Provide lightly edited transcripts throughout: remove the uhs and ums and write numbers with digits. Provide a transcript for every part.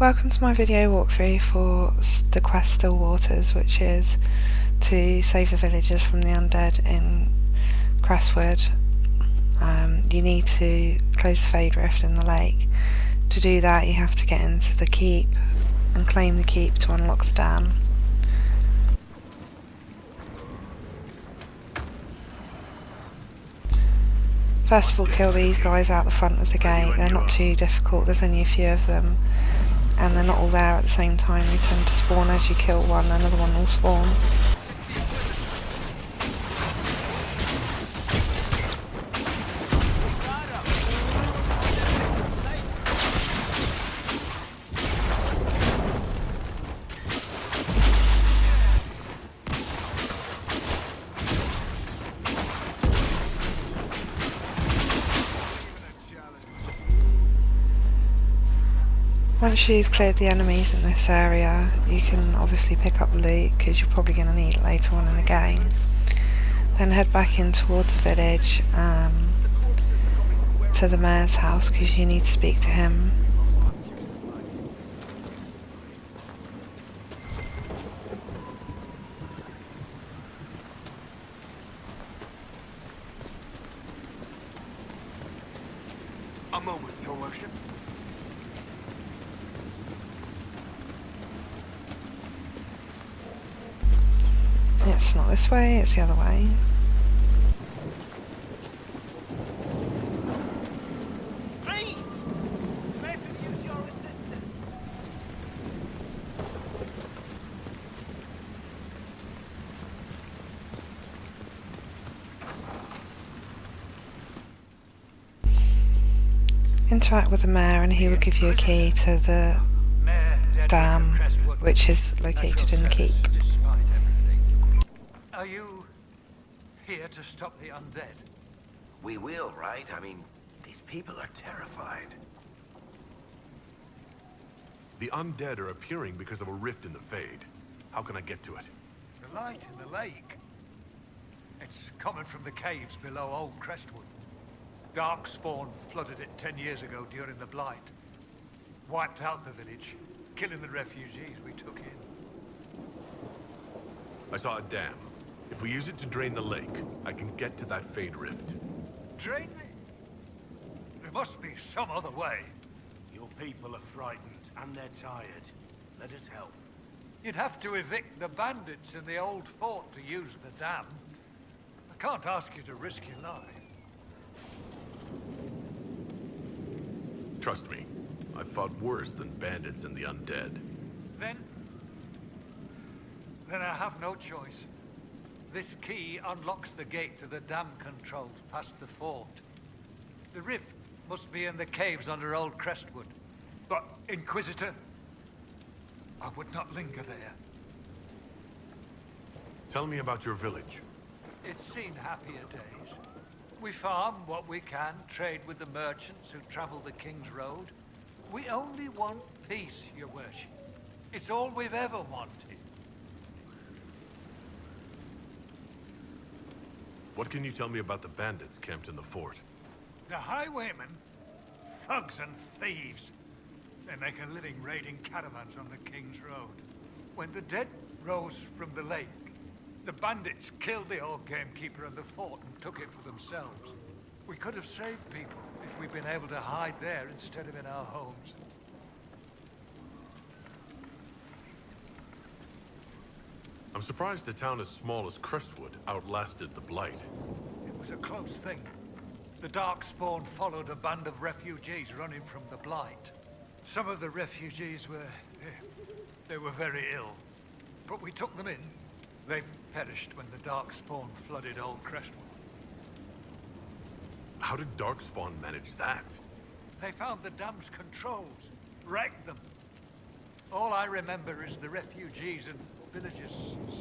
welcome to my video walkthrough for the quest Still Waters, which is to save the villagers from the undead in Crestwood. You need to close the Fade Rift in the lake. To do that you have to get into the keep and claim the keep to unlock the dam. First of all, kill these guys out the front of the gate. They're not too difficult, there's only a few of them, and they're not all there at the same time. They tend to spawn as you kill one, another one will spawn. Once you've cleared the enemies in this area, you can obviously pick up loot because you're probably going to need it later on in the game. Then head back in towards the village to the mayor's house because you need to speak to him. A moment, your worship. It's not this way, it's the other way. Please! May I use your assistance? Interact with the mayor and he will give you a key to the dam, which is located in the keep. Are you here to stop the undead? We will, right? I mean, these people are terrified. The undead are appearing because of a rift in the Fade. How can I get to it? The light in the lake. It's coming from the caves below Old Crestwood. Darkspawn flooded it 10 years ago during the Blight. Wiped out the village, killing the refugees we took in. I saw a dam. If we use it to drain the lake, I can get to that Fade Rift. Drain it? There must be some other way. Your people are frightened, and they're tired. Let us help. You'd have to evict the bandits in the old fort to use the dam. I can't ask you to risk your life. Trust me, I've fought worse than bandits and the undead. Then I have no choice. This key unlocks the gate to the dam controls past the fort. The rift must be in the caves under Old Crestwood. But, Inquisitor, I would not linger there. Tell me about your village. It's seen happier days. We farm what we can, trade with the merchants who travel the King's Road. We only want peace, your worship. It's all we've ever wanted. What can you tell me about the bandits camped in the fort? The highwaymen, thugs and thieves. They make a living raiding caravans on the King's Road. When the dead rose from the lake, the bandits killed the old gamekeeper and the fort and took it for themselves. We could have saved people if we'd been able to hide there instead of in our homes. I'm surprised a town as small as Crestwood outlasted the Blight. It was a close thing. The Darkspawn followed a band of refugees running from the Blight. Some of the refugees they were very ill. But we took them in. They perished when the Darkspawn flooded Old Crestwood. How did Darkspawn manage that? They found the dam's controls, wrecked them. All I remember is the refugees and villagers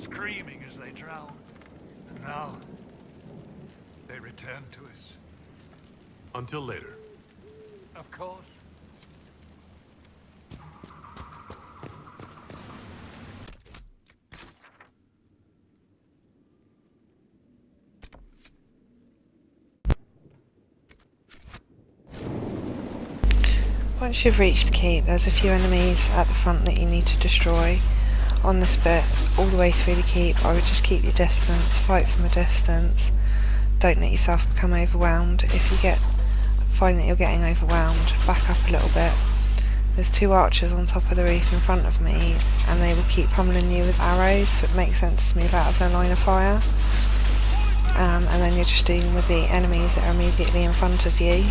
screaming as they drowned. And now, they return to us. Until later. Of course. Once you've reached the keep, there's a few enemies at the front that you need to destroy. On this bit, all the way through the keep, I would just keep your distance, fight from a distance. Don't let yourself become overwhelmed. If you find that you're getting overwhelmed, back up a little bit. There's 2 archers on top of the roof in front of me, and they will keep pummeling you with arrows, so it makes sense to move out of their line of fire. And then you're just dealing with the enemies that are immediately in front of you.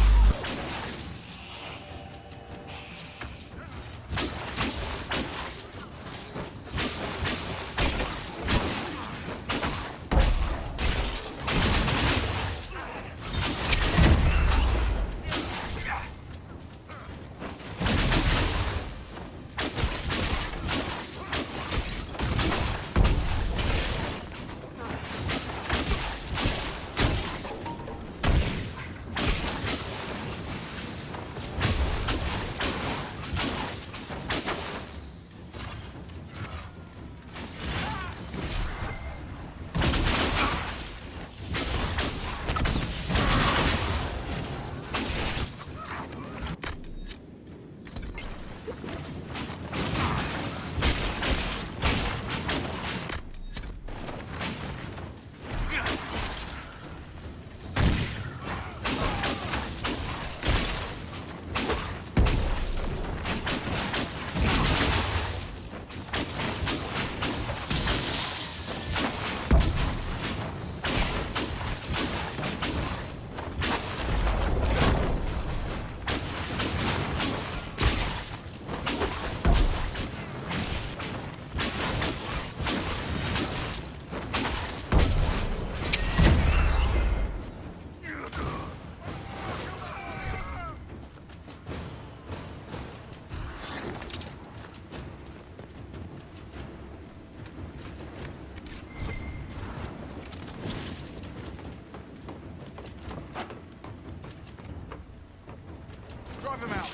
Drive them out.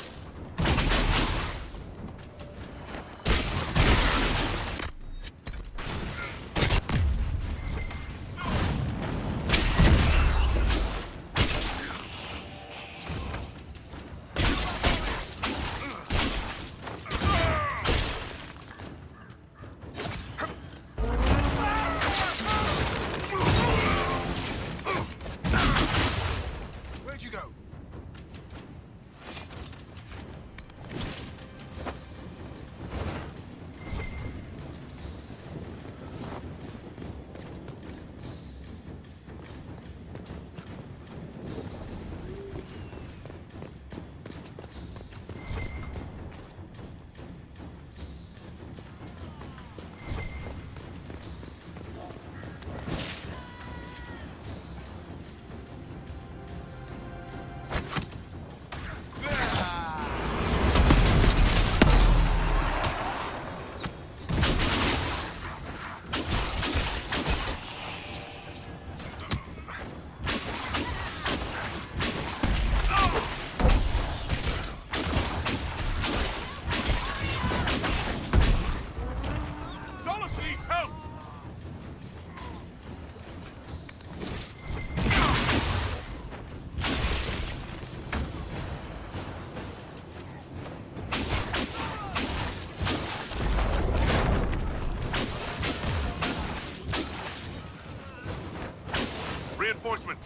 Where'd you go? Reinforcements.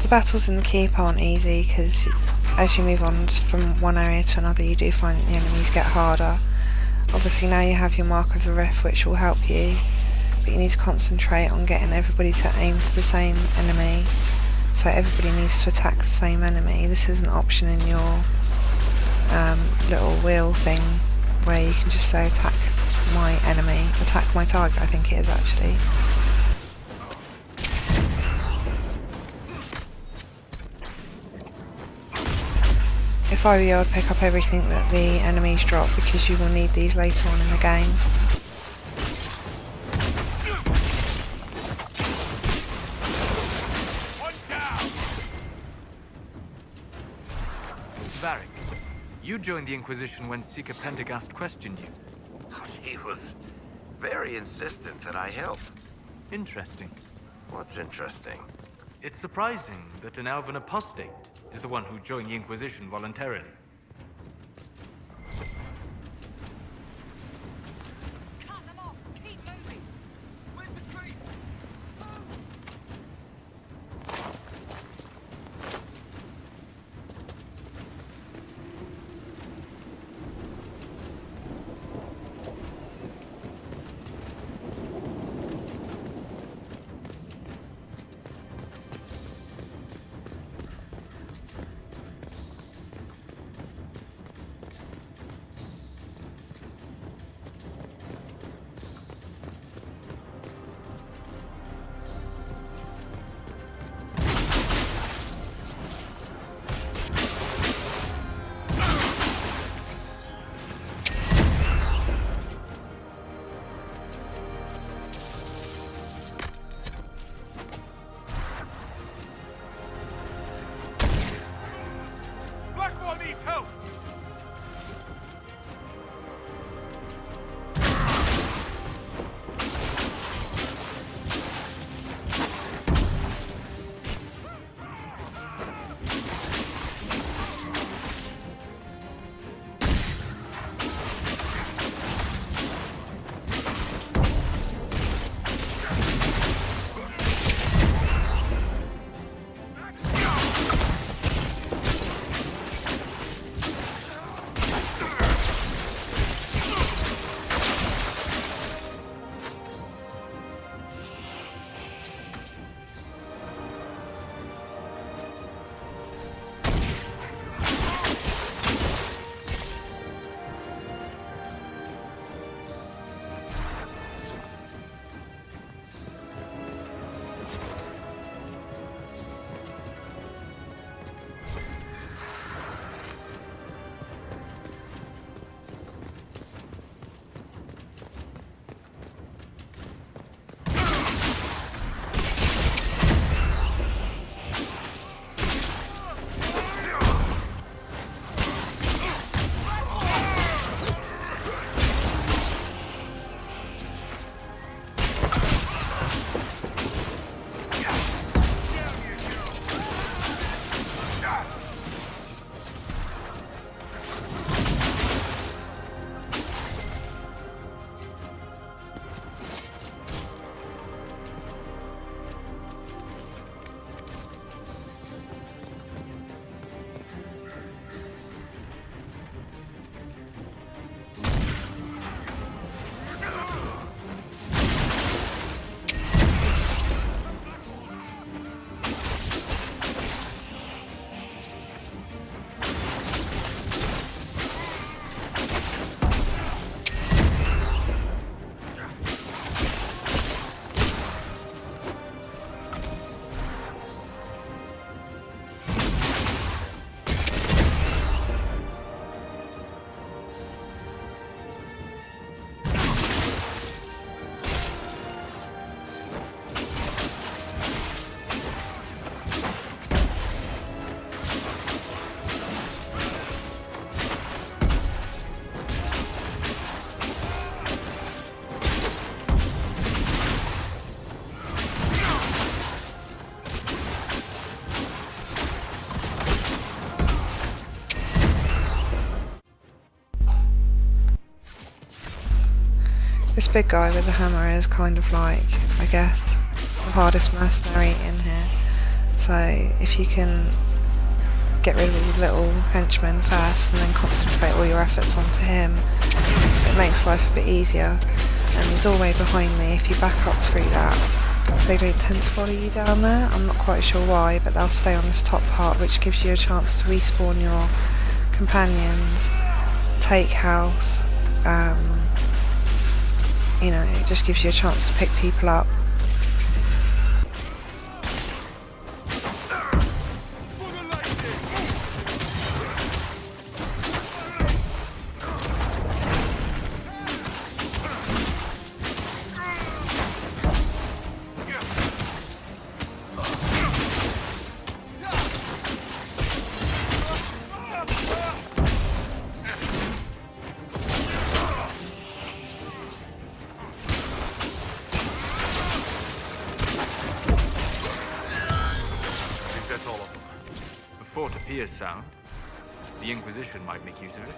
battles in the keep aren't easy because as you move on from one area to another you do find that the enemies get harder. Obviously now you have your Mark of the Rift which will help you, but you need to concentrate on getting everybody to aim for the same enemy, so everybody needs to attack the same enemy. This is an option in your little wheel thing where you can just say attack my enemy, attack my target I think it is actually. If I were you, I'd pick up everything that the enemies drop because you will need these later on in the game. Varric, you joined the Inquisition when Seeker Pendergast questioned you. Oh, she was very insistent that I help. Interesting. What's interesting? It's surprising that an elven apostate is the one who joined the Inquisition voluntarily. Cut them off! Keep moving! Where's the tree? needs help! This big guy with the hammer is kind of like, I guess, the hardest mercenary in here. So if you can get rid of all the little henchmen first and then concentrate all your efforts onto him, it makes life a bit easier. And the doorway behind me, if you back up through that, they don't tend to follow you down there. I'm not quite sure why, but they'll stay on this top part, which gives you a chance to respawn your companions, take health, you know, it just gives you a chance to pick people up. The fort appears sound. The Inquisition might make use of it.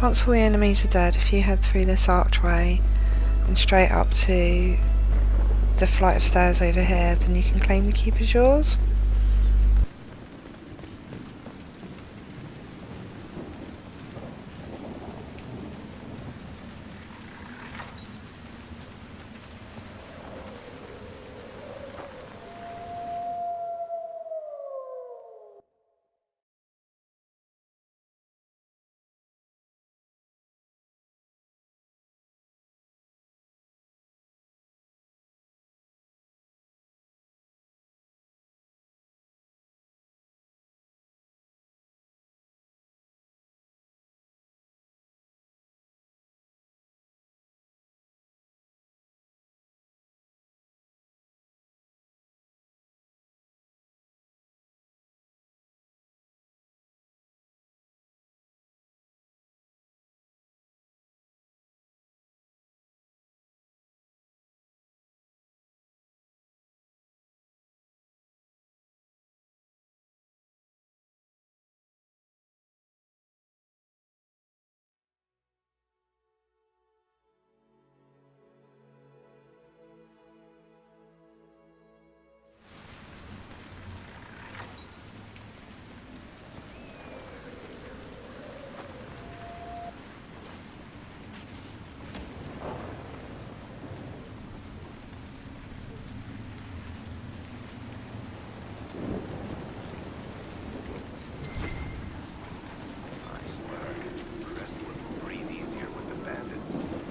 Once all the enemies are dead, if you head through this archway and straight up to the flight of stairs over here, then you can claim the keep as yours.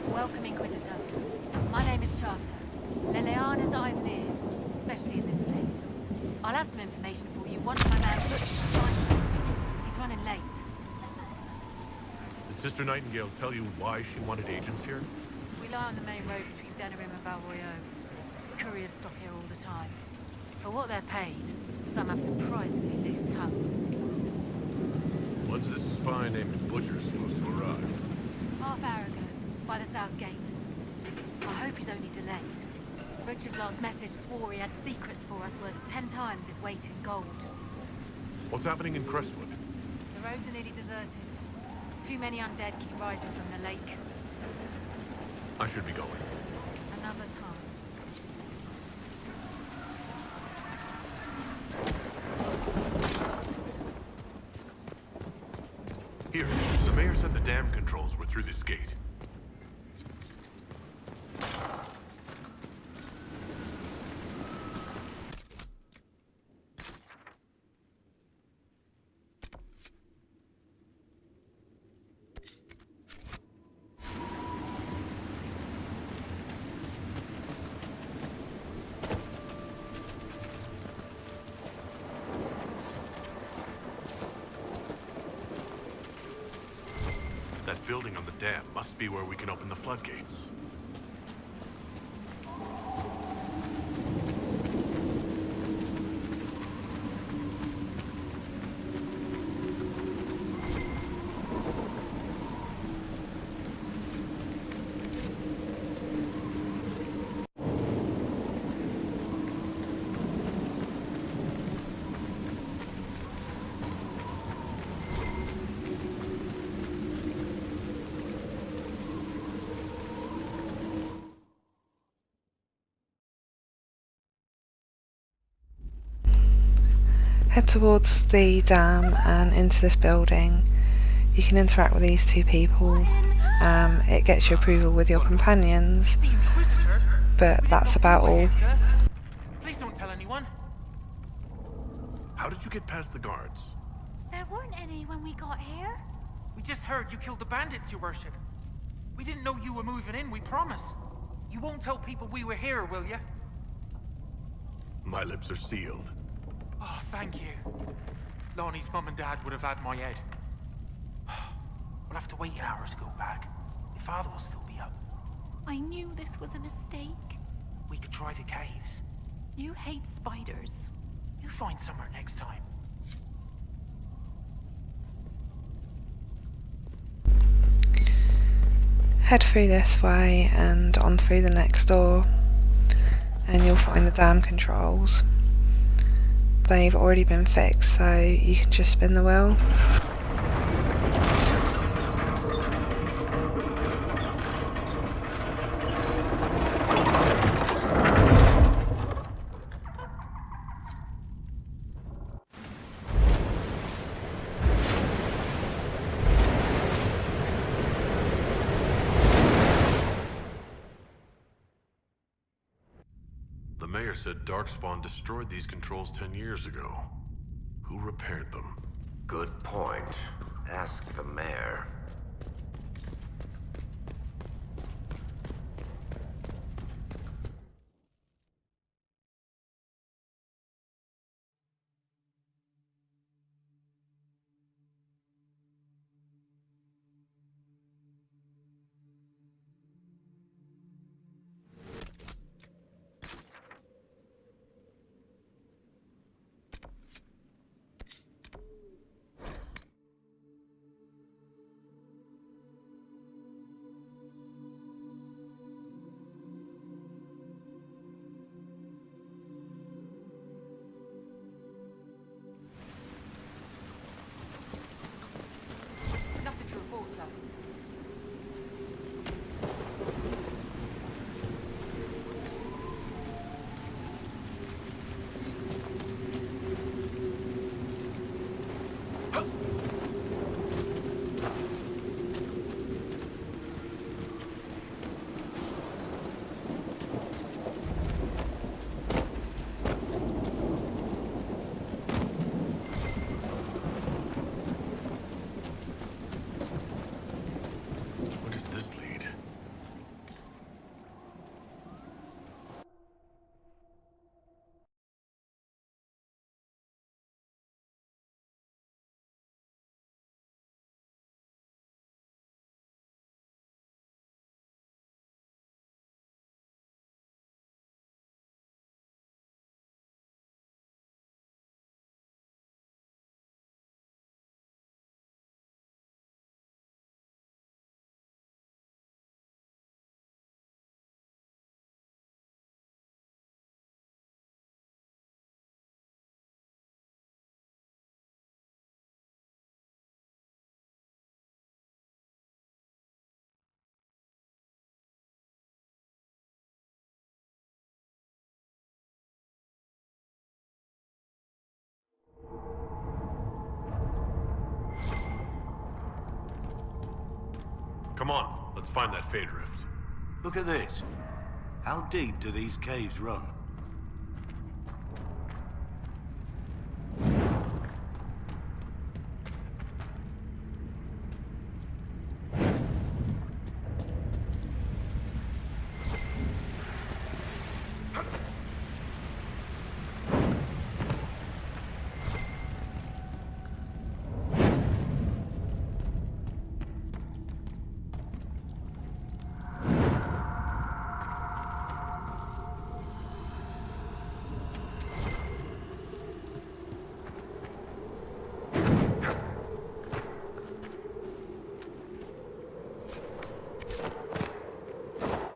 Welcome, Inquisitor. My name is Charter. Leliana's eyes and ears, especially in this place. I'll have some information for you once my man finds us. He's running late. Did Sister Nightingale tell you why she wanted agents here? We lie on the main road between Denerim and Valroyo. Couriers stop here all the time. For what they're paid, some have surprisingly loose tongues. When's this spy named Butcher supposed to arrive? Half hour ago, by the south gate. I hope he's only delayed. Butcher's last message swore he had secrets for us worth 10 times his weight in gold. What's happening in Crestwood? The roads are nearly deserted. Too many undead keep rising from the lake. I should be going. Another time. Here, the mayor said the dam controls were through this gate. That building on the dam must be where we can open the floodgates. Head towards the dam and into this building. You can interact with these two people. It gets your approval with your companions, The Inquisitor? but that's about all. Please don't tell anyone. How did you get past the guards? There weren't any when we got here. We just heard you killed the bandits, your worship. We didn't know you were moving in, we promise. You won't tell people we were here, will you? My lips are sealed. Oh, thank you. Lonnie's mum and dad would have had my head. We'll have to wait an hour to go back. Your father will still be up. I knew this was a mistake. We could try the caves. You hate spiders. You find somewhere next time. Head through this way and on through the next door, and you'll find the dam controls. They've already been fixed, so you can just spin the wheel. The mayor said Darkspawn destroyed these controls 10 years ago. Who repaired them? Good point. Ask the mayor. Nothing to report, sir. Where does this lead? Come on, let's find that Fade Rift. Look at this. How deep do these caves run?